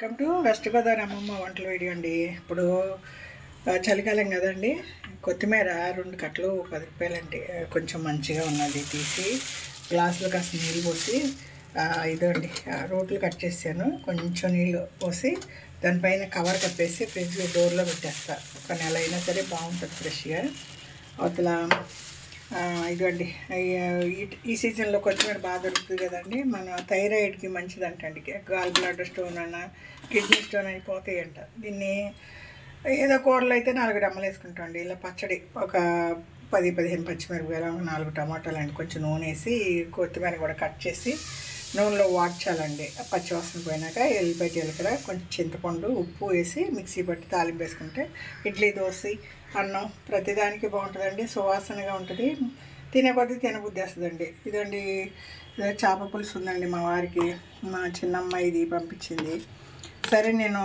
Welcome to west Godavari అమ్మమ్మ వంటల video అండి. ఇప్పుడు చలికాలం కదండి. కొత్తిమీర 2 కట్టలు 10 రూపాయలండి. కొంచెం మంచిగా ఉన్నది తీసి గ్లాసులో కాస్త నీళ్ళు పోసి ఇదండి రోట్లు కట్ చేసాను. కొంచెం నీళ్ళు పోసి దానిపైన కవర్ కప్పేసి ఫ్రిడ్జ్ డోర్లో పెట్టేస్తా. ఒక నెల అయినా సరే బాగుంటుంది ఫ్రెష్గా. అవతల ఇదండి ఈ సీజన్లో కొత్తిమీర బాగా దొరుకుతుంది కదండి. మన థైరాయిడ్కి మంచిదంటండి. గాల్ బ్లాడర్ స్టోన్ అన్న కిడ్నీ స్టోన్ అయిపోతాయి అంట. దీన్ని ఏదో కూరలో అయితే 4 రెమ్మలు వేసుకుంటాం అండి. ఇలా పచ్చడి ఒక 10-15 పచ్చిమిరపకాయలు, 4 టమాటాలు అండి. కొంచెం నూనె వేసి కొత్తిమీర కూడా కట్ చేసి నూనెలో వాడ్చాలండి. పచ్చివాసన పోయినాక ఎల్లిపాయ జీలకర్ర కొంచెం చింతపండు ఉప్పు వేసి మిక్సీ పట్టి తాలింపు వేసుకుంటే ఇడ్లీ దోశ అన్నం ప్రతిదానికి బాగుంటుందండి. సువాసనగా ఉంటుంది. తినే కొద్దీ తినబుద్ధి వస్తుందండి. ఇదండి చేప పులుసు ఉందండి మా వారికి. మా చిన్నమ్మాయి ఇది పంపించింది. సరే నేను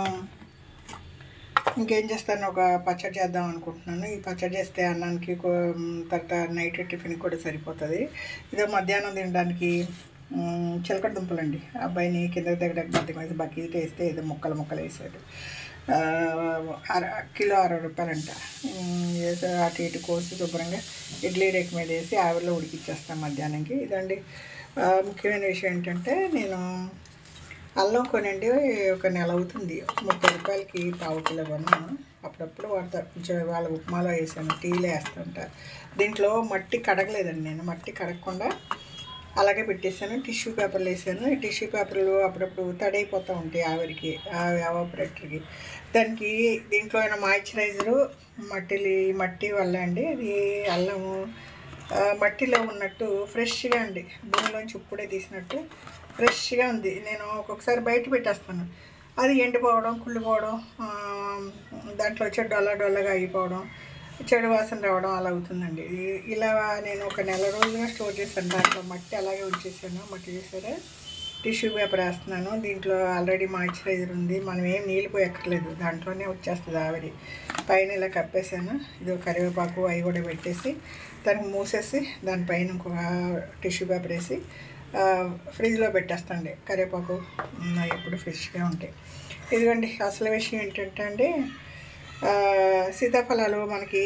ఇంకేం చేస్తాను, ఒక పచ్చడి చేద్దాం అనుకుంటున్నాను. ఈ పచ్చడి చేస్తే అన్నానికి తర్వాత నైట్ టిఫిన్కి కూడా సరిపోతుంది. ఇదో మధ్యాహ్నం తినడానికి చిలకడ దుంపలండి. అబ్బాయిని కిందకి దగ్గరకు బద్దకం వేసి బకెట్ వేస్తే ఏదో ముక్కలు వేసాడు. కిలో 60 రూపాయలంట. ఏదో అటు ఇటు కోసి శుభ్రంగా ఇడ్లీ రేకు మీద వేసి ఆవిరిలో ఉడికిచ్చేస్తాను మధ్యాహ్నంకి. ఇదండి ముఖ్యమైన విషయం ఏంటంటే, నేను అల్లం కొనండి ఒక నెల అవుతుంది. 30 రూపాయలకి 1/4 కిలో కొన్నాను. అప్పుడప్పుడు వాడతారు. కొంచెం వాళ్ళ ఉప్మాలో వేసాను, టీలో వేస్తుంటారు. దీంట్లో మట్టి కడగలేదండి. నేను మట్టి కడగకుండా అలాగే పెట్టేసాను. టిష్యూ పేపర్లు వేసాను. ఈ టిష్యూ పేపర్లు అప్పుడప్పుడు తడైపోతూ ఉంటాయి ఆవిరికి, ఎవాపరేటర్కి. దానికి దీంట్లో అయినా మాయిశ్చరైజరు మట్టి వల్ల అండి. ఇది అల్లము మట్టిలో ఉన్నట్టు ఫ్రెష్గా అండి, భూమిలోంచి ఇప్పుడే తీసినట్టు ఫ్రెష్గా ఉంది. నేను ఒక్కొక్కసారి బయట పెట్టేస్తాను, అది ఎండిపోవడం, కుళ్ళిపోవడం, దాంట్లో వచ్చే డొల్లగా అయిపోవడం, చెడు వాసన రావడం అలా అవుతుందండి. ఇలా నేను ఒక నెల రోజులుగా స్టోర్ చేశాను. దాంట్లో మట్టి అలాగే ఉంచేసాను. మట్టి చేసారా టిష్యూ పేపర్ వేస్తున్నాను. దీంట్లో ఆల్రెడీ మాయిశ్చరైజర్ ఉంది. మనం ఏం నీళ్ళు పోయక్కర్లేదు, దాంట్లోనే వచ్చేస్తుంది ఆవిరి. పైన ఇలా కప్పేసాను. ఇది కరివేపాకు అవి కూడా పెట్టేసి దానికి మూసేసి దానిపైన ఇంకొక టిష్యూ పేపర్ వేసి ఫ్రిడ్జ్లో పెట్టేస్తాండి. కరివేపాకు ఎప్పుడు ఫ్రెష్గా ఉంటాయి. ఇదిగోండి అసలు విషయం ఏంటంటే అండి, సీతాఫలాలు మనకి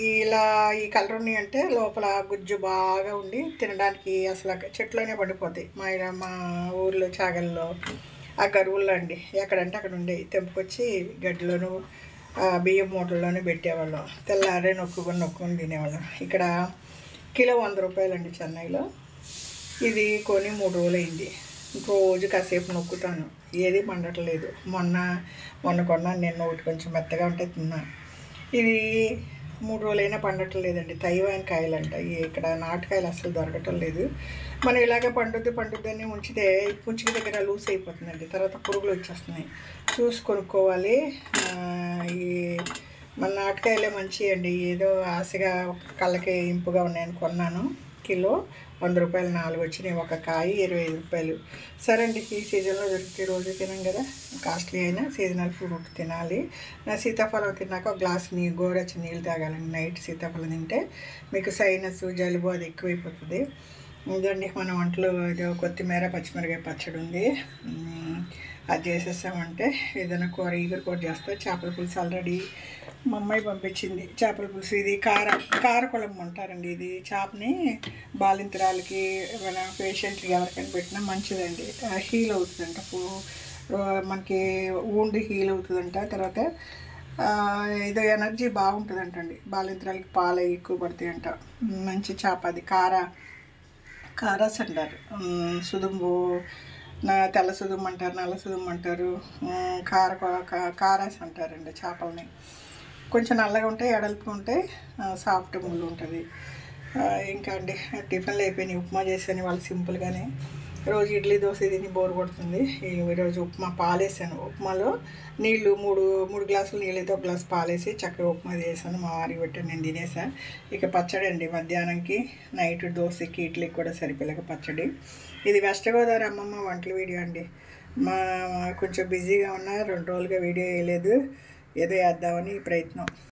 ఇలా ఈ కలర్ ఉన్నాయి అంటే లోపల గుజ్జు బాగా ఉండి తినడానికి అసలు చెట్లోనే పడిపోతాయి. మా ఊర్లో చాగల్లో ఆ గరువుల్లో అండి ఎక్కడంటే అక్కడ ఉండేవి. తెంపుకొచ్చి గడ్డిలోనూ బియ్యం మూటల్లోనే పెట్టేవాళ్ళం. తెల్లారే నొక్కుకొని తినేవాళ్ళం. ఇక్కడ కిలో 100 రూపాయలండి చెన్నైలో. ఇది కొని 3 రోజులు అయింది. రోజు కాసేపు నొక్కుతాను, ఏది పండట్లేదు. మొన్న కొన్నాను నేను. ఒకటి కొంచెం మెత్తగా ఉంటే తిన్నాను. ఇది 3 రోజులైనా పండట్లేదండి. తైవాన్ కాయలు అంట. ఇక్కడ నాటుకాయలు అసలు దొరకటం లేదు. మనం ఇలాగే పండుద్దని ఉంచితే పుంచుకి దగ్గర లూస్ అయిపోతుందండి. తర్వాత పురుగులు వచ్చేస్తున్నాయి. చూసి కొనుక్కోవాలి. ఈ మన నాటుకాయలే మంచివి అండి. ఏదో ఆశగా కళ్ళకి ఇంపుగా ఉన్నాయని కొన్నాను. కిలో 100 రూపాయలు 4 వచ్చినాయి. ఒక కాయ 25 రూపాయలు. సరే అండి, ఈ సీజన్లో దొరికితే రోజు తినాం కదా, కాస్ట్లీ అయినా సీజనల్ ఫ్రూట్ తినాలి. నా సీతాఫలం తిన్నాక ఒక గ్లాస్ గోరచ్చ నీళ్ళు తాగాలండి. నైట్ సీతాఫలం తింటే మీకు సైనస్ జలుబు అది ఎక్కువైపోతుంది. ఇదండి మన వంటలో ఏదో కొత్తిమీర పచ్చిమిరకాయ పచ్చడి ఉంది. అది చేసేసామంటే ఏదైనా ఈగర కూర చేస్తా. చేపల పులుసు ఆల్రెడీ మా అమ్మాయి పంపించింది. చేపల పులుసు ఇది కారకుళం అంటారండి. ఇది చేపని బాలింతరాలకి మన పేషెంట్కి ఎవరికైనా పెట్టినా మంచిదండి. హీల్ అవుతుందంట. మనకి ఊండి హీల్ అవుతుందంట. తర్వాత ఏదో ఎనర్జీ బాగుంటుందంటండి. బాలింతరాలకి పాలు ఎక్కువ పడతాయంట. మంచి చేప అది. కారాస్ అంటారు. సుదుంబు, తెల్ల సుదుంబు అంటారు, నల్ల సుదుంబు అంటారు, కారాస్ అంటారండి చేపలని. కొంచెం నల్లగా ఉంటాయి, ఎడల్పు ఉంటాయి, సాఫ్ట్ ముళ్ళు ఉంటుంది. ఇంకా అండి టిఫిన్లు అయిపోయినాయి. ఉప్మా చేశాను వాళ్ళు సింపుల్గానే. రోజు ఇడ్లీ దోశ తిని బోరు కొడుతుంది. ఈరోజు ఉప్మా పాలేసాను. ఉప్మాలో నీళ్ళు 3 గ్లాసులు నీళ్ళైతే 1 గ్లాసు పాలేసి చక్కగా ఉప్మా చేశాను. మా వారికి పెట్టాను, నేను తినేసాను. ఇక పచ్చడి అండి మధ్యాహ్నంకి, నైట్ దోశకి ఇడ్లీకి కూడా సరిపోలేక పచ్చడి. ఇది వెస్ట్ గోదావరి అమ్మమ్మ వంటల వీడియో అండి. కొంచెం బిజీగా ఉన్నా 2 రోజులుగా వీడియో వేయలేదు. ఏదో వేద్దామని ప్రయత్నం.